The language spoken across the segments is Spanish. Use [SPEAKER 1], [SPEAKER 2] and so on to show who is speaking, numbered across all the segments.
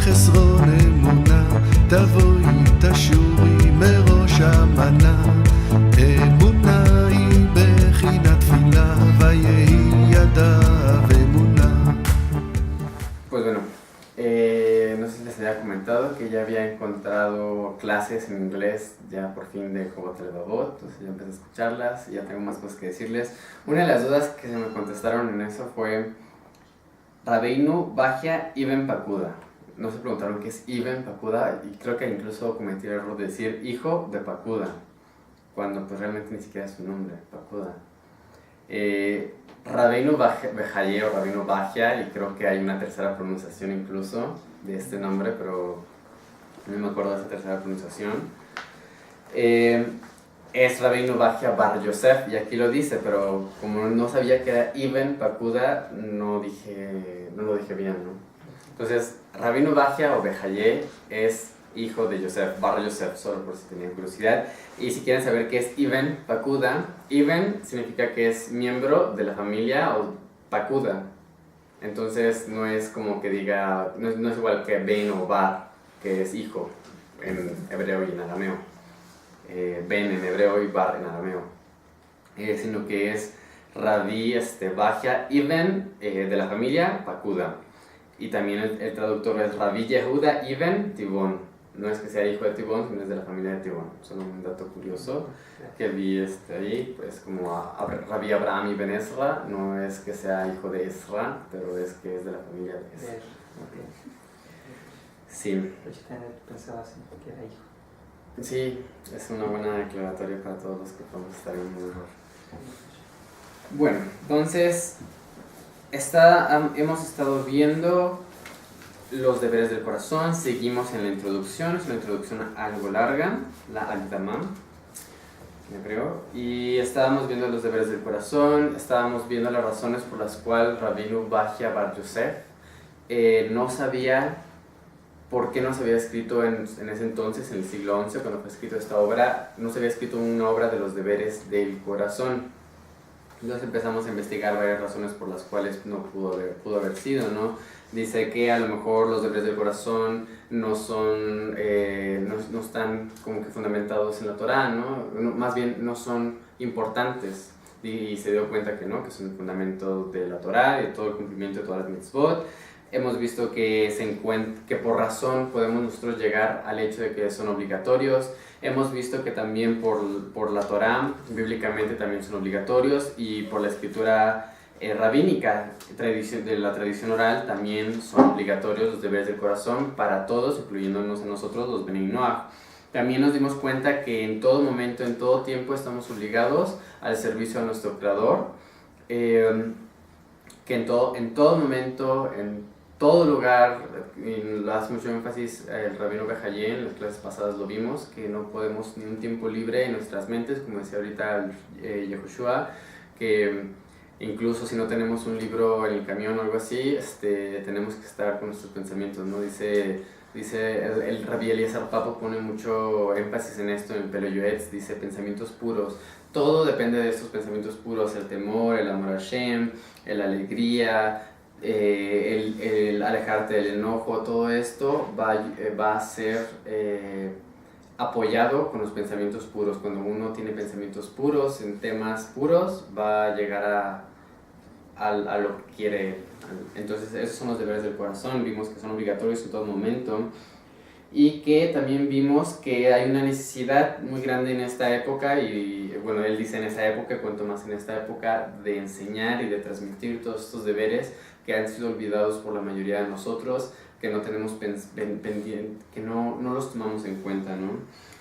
[SPEAKER 1] חסרון אמונה, תבואי תשורי מראש המנה. אמונה היא בחינת תפילה, ויהי ידיו אמונה.
[SPEAKER 2] Pues bueno, no sé si les había comentado que ya había encontrado clases en inglés ya por fin de Jobot Levavot, entonces ya empecé a escucharlas y ya tengo más cosas que decirles. Una de las dudas que se me contestaron en eso fue Rabbeinu Bajia Ibn Pakuda. No se preguntaron qué es Ibn Pakuda y creo que incluso cometí el error de decir hijo de Pakuda, cuando pues realmente ni siquiera es su nombre, Pakuda. Rabbeinu Bejaye o Rabbeinu Bajia, y creo que hay una tercera pronunciación incluso de este nombre, pero no me acuerdo de esa tercera pronunciación. Es Rabbeinu Bajia Bar Yosef, y aquí lo dice, pero como no sabía que era Ibn Pakuda, no lo dije bien, ¿no? Entonces, Rabbeinu Bajia o Bejaye es hijo de Yosef, Bar Yosef, solo por si tenían curiosidad. Y si quieren saber qué es Ibn Pakuda, Ibn significa que es miembro de la familia o Pakuda. Entonces no es como que diga, no es igual que Ben o Bar, que es hijo en hebreo y en arameo. Ben en hebreo y Bar en arameo. Sino que es Rabbi Bajia Ibn de la familia Pakuda. Y también el traductor es Rabbi Yehuda Ibn Tibón. No es que sea hijo de Tibón, sino es de la familia de Tibón. Solo un dato curioso que vi ahí, pues como a Rabbi Abraham Ibn Ezra, no es que sea hijo de Ezra, pero es que es de la familia de Ezra.
[SPEAKER 3] Okay.
[SPEAKER 2] Sí.
[SPEAKER 3] Yo también pensaba así, que era hijo.
[SPEAKER 2] Sí, es una buena aclaratoria para todos los que podemos estar en un error. Bueno, entonces hemos estado viendo los deberes del corazón, seguimos en la introducción, es una introducción algo larga, la Al-Tamam, creo, y estábamos viendo los deberes del corazón, estábamos viendo las razones por las cuales Rabbeinu Bajia Bar Yosef no sabía por qué no se había escrito en ese entonces, en el siglo XI, cuando fue escrito esta obra, no se había escrito una obra de los deberes del corazón. Entonces empezamos a investigar varias razones por las cuales no pudo haber sido, ¿no? Dice que a lo mejor los deberes del corazón no están como que fundamentados en la Torá, ¿no? Más bien no son importantes. Y se dio cuenta que no, que son el fundamento de la Torá y de todo el cumplimiento de todas las mitzvot. Hemos visto que por razón podemos nosotros llegar al hecho de que son obligatorios. Hemos visto que también por la Torá, bíblicamente también son obligatorios, y por la escritura rabínica de la tradición oral también son obligatorios los deberes del corazón para todos, incluyéndonos a nosotros los Benei Noach. También nos dimos cuenta que en todo momento, en todo tiempo estamos obligados al servicio a nuestro Creador, que en todo momento, en todo lugar, y hace mucho énfasis el Rabbeinu Bejaye, en las clases pasadas lo vimos, que no podemos ni un tiempo libre en nuestras mentes, como decía ahorita Yehoshua, que incluso si no tenemos un libro en el camión o algo así, tenemos que estar con nuestros pensamientos, ¿no? Dice el Rabbi Eliezer Papo pone mucho énfasis en esto en el Pelo Yoetz, dice pensamientos puros. Todo depende de estos pensamientos puros, el temor, el amor a Hashem, la alegría, el alejarte del enojo. Todo esto va a ser apoyado con los pensamientos puros. Cuando uno tiene pensamientos puros en temas puros, va a llegar a lo que quiere. Entonces esos son los deberes del corazón. Vimos que son obligatorios en todo momento, y que también vimos que hay una necesidad muy grande en esta época, y bueno, él dice en esta época, cuanto más en esta época, de enseñar y de transmitir todos estos deberes que han sido olvidados por la mayoría de nosotros, que no tenemos pendiente, que no los tomamos en cuenta, ¿no?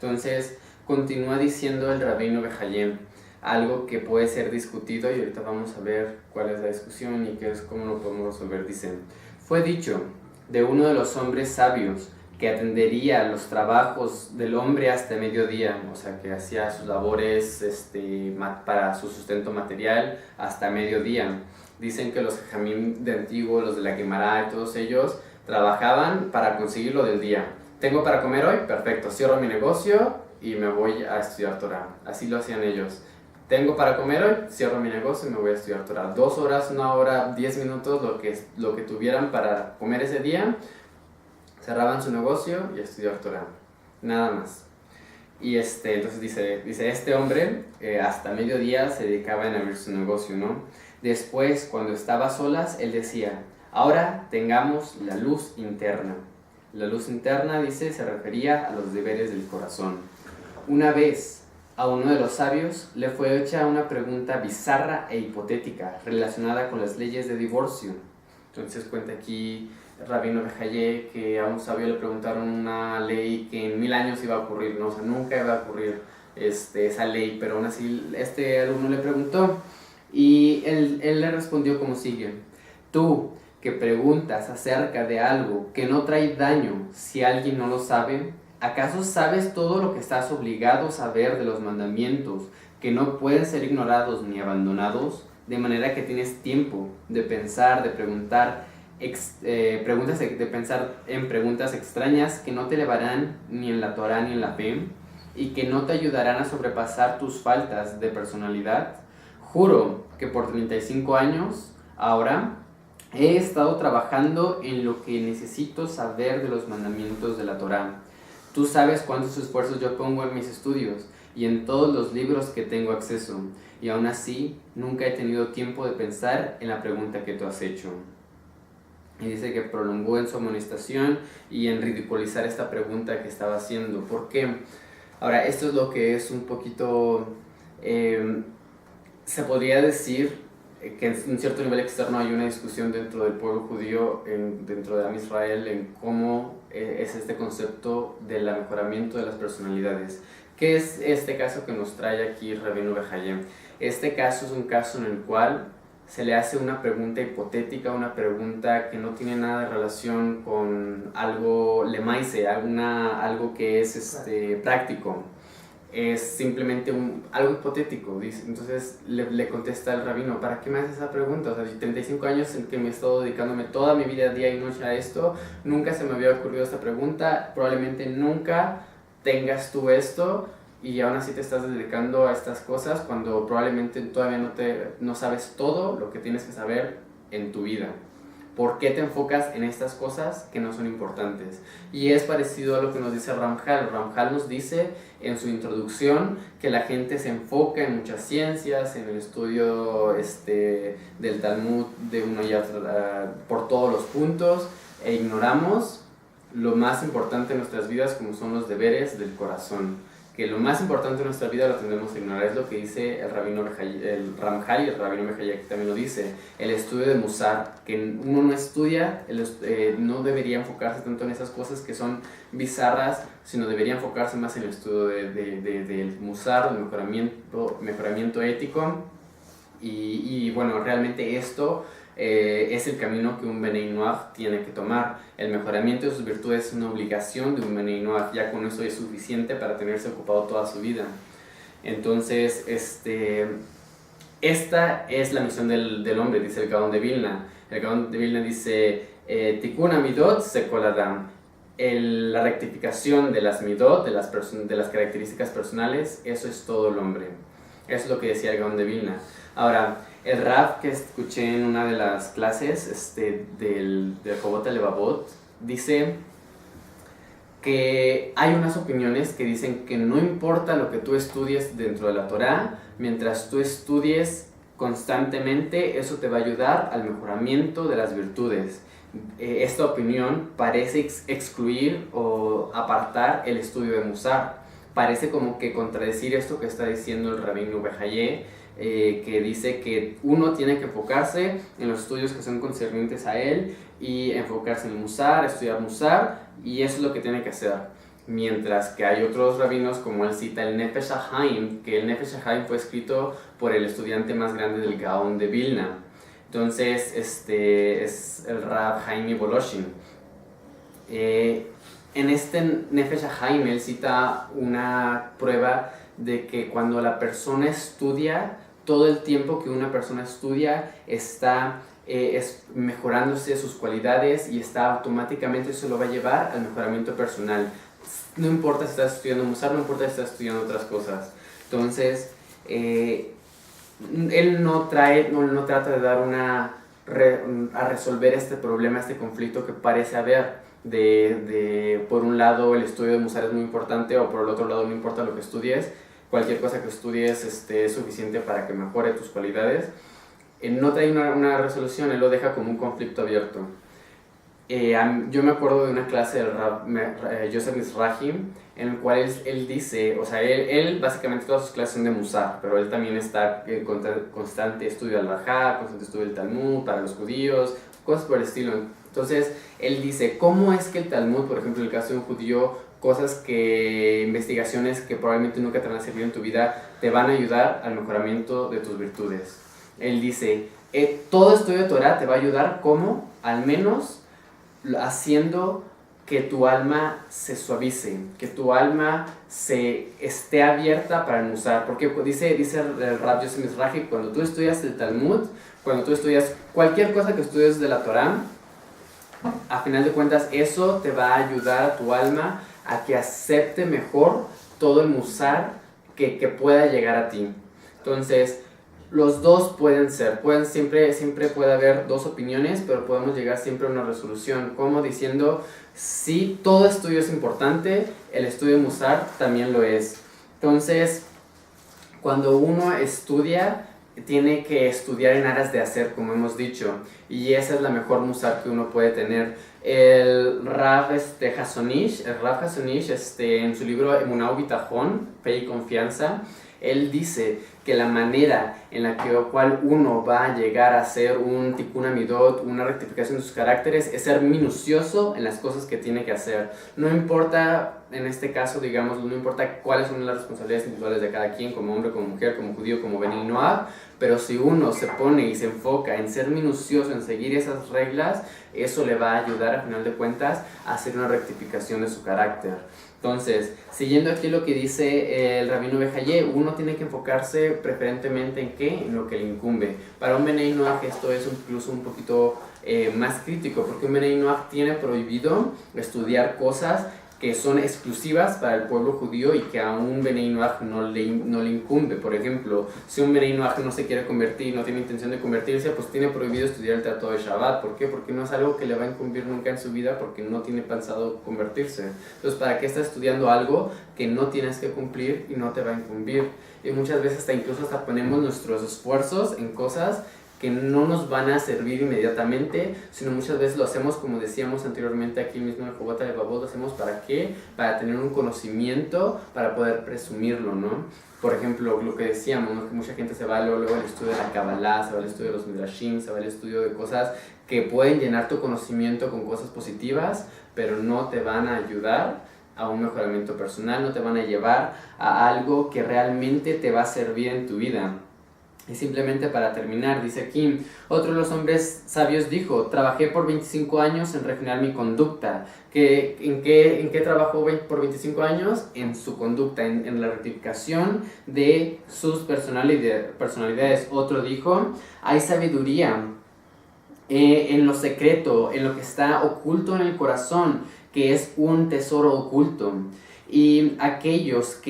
[SPEAKER 2] Entonces continúa diciendo el Rabbeinu Bejaye algo que puede ser discutido, y ahorita vamos a ver cuál es la discusión y cómo lo podemos resolver. Dice: fue dicho de uno de los hombres sabios que atendería los trabajos del hombre hasta mediodía, o sea, que hacía sus labores para su sustento material hasta mediodía. Dicen que los Jajamim de antiguo, los de la Gemara y todos ellos, trabajaban para conseguir lo del día. ¿Tengo para comer hoy? Perfecto, cierro mi negocio y me voy a estudiar Torah. Así lo hacían ellos. ¿Tengo para comer hoy? Cierro mi negocio y me voy a estudiar Torah. 2 horas, 1 hora, 10 minutos, lo que tuvieran para comer ese día, cerraban su negocio y a estudiar Torah, nada más. Y entonces dice este hombre hasta mediodía se dedicaba en abrir su negocio, ¿no? Después, cuando estaba a solas, él decía, ahora tengamos la luz interna. La luz interna, dice, se refería a los deberes del corazón. Una vez a uno de los sabios le fue hecha una pregunta bizarra e hipotética relacionada con las leyes de divorcio. Entonces cuenta aquí Rabino Bejaye que a un sabio le preguntaron una ley que en 1000 años iba a ocurrir, ¿no? O sea, nunca iba a ocurrir esa ley, pero aún así este alumno le preguntó y él le respondió como sigue: tú que preguntas acerca de algo que no trae daño si alguien no lo sabe, ¿acaso sabes todo lo que estás obligado a saber de los mandamientos que no pueden ser ignorados ni abandonados? De manera que tienes tiempo de pensar, de preguntar, de pensar en preguntas extrañas que no te elevarán ni en la Torah ni en la fe y que no te ayudarán a sobrepasar tus faltas de personalidad. Juro que por 35 años ahora he estado trabajando en lo que necesito saber de los mandamientos de la Torah. Tú sabes cuántos esfuerzos yo pongo en mis estudios y en todos los libros que tengo acceso, y aún así nunca he tenido tiempo de pensar en la pregunta que tú has hecho. Y dice que prolongó en su amonestación y en ridiculizar esta pregunta que estaba haciendo. ¿Por qué? Ahora, esto es lo que es un poquito, se podría decir que en un cierto nivel externo hay una discusión dentro del pueblo judío, dentro de Am Israel, en cómo es este concepto del mejoramiento de las personalidades. ¿Qué es este caso que nos trae aquí Rabino Bejaye? Este caso es un caso en el cual se le hace una pregunta hipotética, una pregunta que no tiene nada de relación con algo lemaise, algo que es práctico. Es simplemente algo hipotético. Entonces le contesta el rabino: ¿para qué me haces esa pregunta? O sea, 35 años en que me he estado dedicándome toda mi vida, día y noche a esto, nunca se me había ocurrido esta pregunta, probablemente nunca tengas tú esto, y aún así te estás dedicando a estas cosas cuando probablemente todavía no sabes todo lo que tienes que saber en tu vida. ¿Por qué te enfocas en estas cosas que no son importantes? Y es parecido a lo que nos dice Ramjal. Ramjal nos dice en su introducción que la gente se enfoca en muchas ciencias, en el estudio del Talmud de uno y otro, por todos los puntos, e ignoramos lo más importante en nuestras vidas, como son los deberes del corazón. Que lo más importante en nuestra vida lo tendemos a ignorar. Es lo que dice el Ramjal, y el Rabino Bejaye también lo dice: el estudio de Musar, que uno no estudia, no debería enfocarse tanto en esas cosas que son bizarras, sino debería enfocarse más en el estudio del Musar, del mejoramiento ético. Y bueno, realmente esto es el camino que un Benei Noach tiene que tomar. El mejoramiento de sus virtudes es una obligación de un Benei Noach. Ya con eso es suficiente para tenerse ocupado toda su vida. Entonces, esta es la misión del hombre, dice el Gaón de Vilna. El Gaón de Vilna dice: Tikkun Amidot Sekol Adam. La rectificación de las midot, de las características personales, eso es todo el hombre. Eso es lo que decía el Gaón de Vilna. Ahora, el Rav que escuché en una de las clases del Jobot Levavot dice que hay unas opiniones que dicen que no importa lo que tú estudies dentro de la Torah, mientras tú estudies constantemente, eso te va a ayudar al mejoramiento de las virtudes. Esta opinión parece excluir o apartar el estudio de Musar. Parece como que contradecir esto que está diciendo el Rabino Bejaye, que dice que uno tiene que enfocarse en los estudios que son concernientes a él y enfocarse en el Musar, estudiar Musar, y eso es lo que tiene que hacer. Mientras que hay otros rabinos, como él cita el Nefesh HaHaim, que el Nefesh HaHaim fue escrito por el estudiante más grande del Gaón de Vilna. Entonces, es el Rab Haimi Voloshin. En este Nefesh HaHaim él cita una prueba de que cuando la persona estudia, todo el tiempo que una persona estudia está mejorándose sus cualidades, y está automáticamente, eso lo va a llevar al mejoramiento personal. No importa si estás estudiando Musar, no importa si estás estudiando otras cosas. Entonces, él no trata de dar a resolver este problema, este conflicto que parece haber, por un lado el estudio de Musar es muy importante o por el otro lado no importa lo que estudies, cualquier cosa que estudies es suficiente para que mejore tus cualidades. No trae una resolución, él lo deja como un conflicto abierto. Yo me acuerdo de una clase del Joseph Mizrahi, en el cual él dice, o sea, él básicamente todas sus clases son de Musar, pero él también está en constante estudio del Rajá, constante estudio del Talmud para los judíos, cosas por el estilo. Entonces, él dice, ¿cómo es que el Talmud, por ejemplo, en el caso de un judío, investigaciones que probablemente nunca te van a servir en tu vida, te van a ayudar al mejoramiento de tus virtudes? Él dice, todo estudio de Torah te va a ayudar como, al menos, haciendo que tu alma se suavice, que tu alma esté abierta para el Musar. Porque dice el Rab Yosef Mizrahi, cuando tú estudias el Talmud, cuando tú estudias cualquier cosa que estudies de la Torah, a final de cuentas eso te va a ayudar a tu alma a que acepte mejor todo el Musar que pueda llegar a ti. Entonces, los dos siempre puede haber dos opiniones, pero podemos llegar siempre a una resolución, como diciendo, sí, todo estudio es importante, el estudio de Musar también lo es. Entonces, cuando uno estudia, tiene que estudiar en aras de hacer, como hemos dicho, y esa es la mejor Musar que uno puede tener. El Rav Hasonish, en su libro Emunah Ubitajón, Fe y Confianza, él dice que la manera en la cual uno va a llegar a hacer un tikkun amidot, una rectificación de sus caracteres, es ser minucioso en las cosas que tiene que hacer. No importa, en este caso, digamos, no importa cuáles son las responsabilidades individuales de cada quien, como hombre, como mujer, como judío, como Beni Noach, pero si uno se pone y se enfoca en ser minucioso, en seguir esas reglas, eso le va a ayudar, a final de cuentas, a hacer una rectificación de su carácter. Entonces, siguiendo aquí lo que dice el Rabino Behaye, uno tiene que enfocarse preferentemente en qué, en lo que le incumbe. Para un Benei Noach esto es incluso un poquito más crítico, porque un Benei Noach tiene prohibido estudiar cosas que son exclusivas para el pueblo judío y que a un Benei Noach no le incumbe. Por ejemplo, si un Benei Noach no se quiere convertir, no tiene intención de convertirse, pues tiene prohibido estudiar el Tratado de Shabbat. ¿Por qué? Porque no es algo que le va a incumbir nunca en su vida, porque no tiene pensado convertirse. Entonces, ¿para qué estás estudiando algo que no tienes que cumplir y no te va a incumbir? Y muchas veces incluso ponemos nuestros esfuerzos en cosas que no nos van a servir inmediatamente, sino muchas veces lo hacemos, como decíamos anteriormente aquí mismo en Jobot Alevavot, lo hacemos ¿para qué? Para tener un conocimiento, para poder presumirlo, ¿no? Por ejemplo, lo que decíamos, ¿no? Que mucha gente se va luego al estudio de la Kabbalah, se va al estudio de los Midrashim, se va al estudio de cosas que pueden llenar tu conocimiento con cosas positivas, pero no te van a ayudar a un mejoramiento personal, no te van a llevar a algo que realmente te va a servir en tu vida. Y simplemente para terminar, dice aquí, otro de los hombres sabios dijo, trabajé por 25 años en refinar mi conducta. ¿En qué trabajó por 25 años? En su conducta, en la rectificación de sus personalidades. Otro dijo, hay sabiduría en lo secreto, en lo que está oculto en el corazón, que es un tesoro oculto. Y aquellos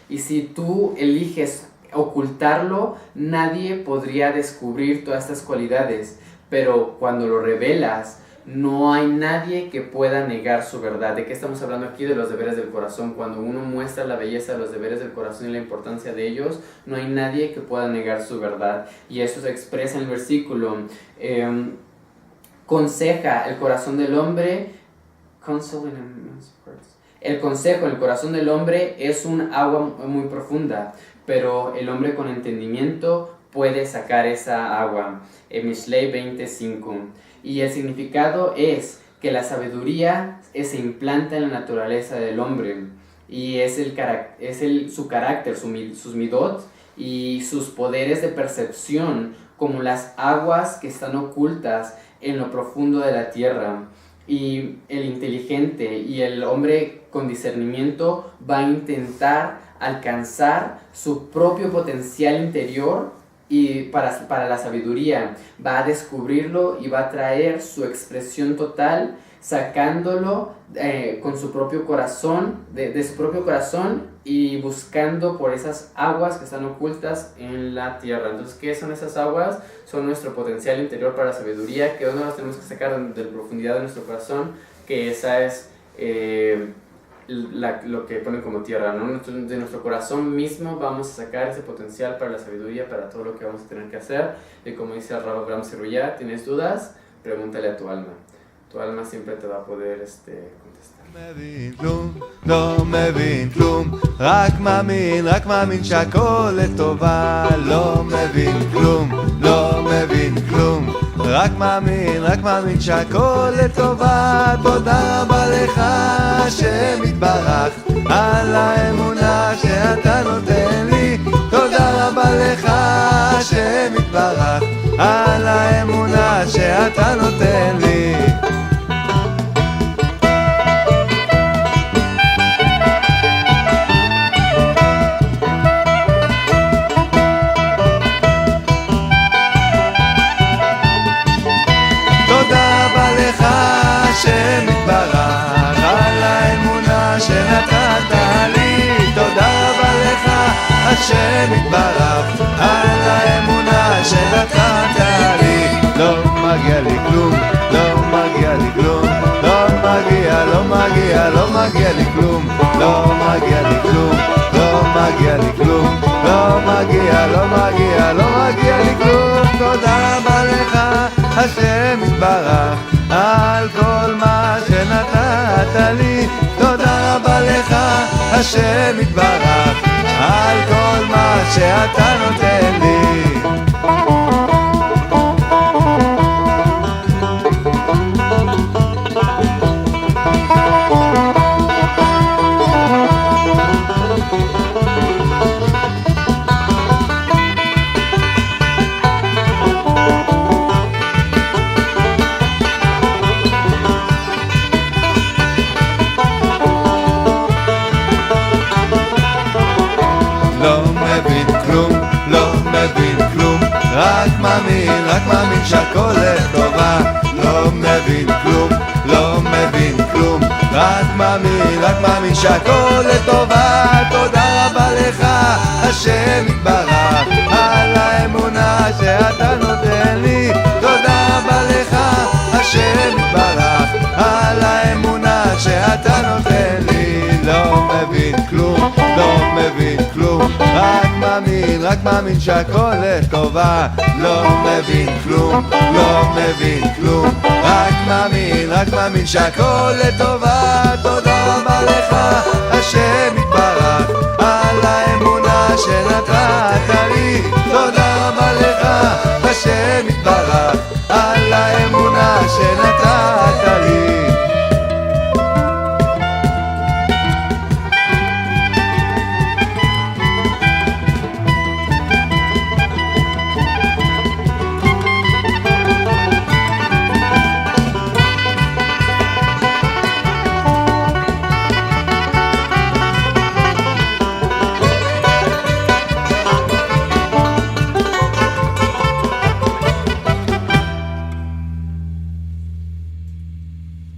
[SPEAKER 2] y si tú eliges ocultarlo, nadie podría descubrir todas estas cualidades, pero cuando lo revelas, no hay nadie que pueda negar su verdad. ¿De qué estamos hablando aquí? De los deberes del corazón. Cuando uno muestra la belleza de los deberes del corazón y la importancia de ellos, no hay nadie que pueda negar su verdad. Y eso se expresa en el versículo. Conseja el corazón del hombre, el consejo en el corazón del hombre es un agua muy profunda, pero el hombre con entendimiento puede sacar esa agua. Mishlei 25. Y el significado es que la sabiduría se implanta en la naturaleza del hombre y es su carácter, sus midot y sus poderes de percepción como las aguas que están ocultas en lo profundo de la tierra. Y el inteligente y el hombre con discernimiento va a intentar alcanzar su propio potencial interior y para la sabiduría va a descubrirlo y va a traer su expresión total sacándolo con su propio corazón, de su propio corazón, y buscando por esas aguas que están ocultas en la tierra. Entonces, ¿qué son esas aguas? Son nuestro potencial interior para la sabiduría, que no las tenemos que sacar de la profundidad de nuestro corazón, que esa es lo que ponen como tierra, ¿no? De nuestro corazón mismo vamos a sacar ese potencial para la sabiduría, para todo lo que vamos a tener que hacer. Y como dice Rav Abraham Siruya, ¿tienes dudas? Pregúntale a tu alma. Tu alma siempre te va a poder contestar.
[SPEAKER 1] לא מבין כלום, רק מאמין שהכל לטובה. לא מבין כלום, לא מבין כלום, רק מאמין שהכל לטובה. תודה רבה לך השם יתברך על האמונה שאתה נותן לי. תודה רבה לך השם יתברך על האמונה שאתה נותן לי. השם יתברך על האמונה שנתת לי. תודה רבה לך השם יתברך על האמונה שנתת לי. לא מגיע לי כלום, לא מגיע לי כלום, לא מגיע לי כלום, לא מגיע לי כלום, לא מגיע לי כלום, לא מגיע לי כלום. תודה רבה לך השם יתברך על כל מה שנתת לי. תודה רבה לך השם יתברך על כל מה שאתה נותן לי. רק מאמין שהכל לטובה. לא מבין כלום, לא מבין כלום, רק מאמין שהכל לטובה. תודה רבה לך השם יתברך על האמונה שאתה נותן לי. תודה רבה לך השם יתברך על האמונה שאתה נותן לי. לא מבין כלום, לא מבין כלום, רק מאמין שהכל לטובה. לא מבין כלום, לא מבין כלום, רק מאמין שהכל לטובה. תודה רבה לך השם יתברך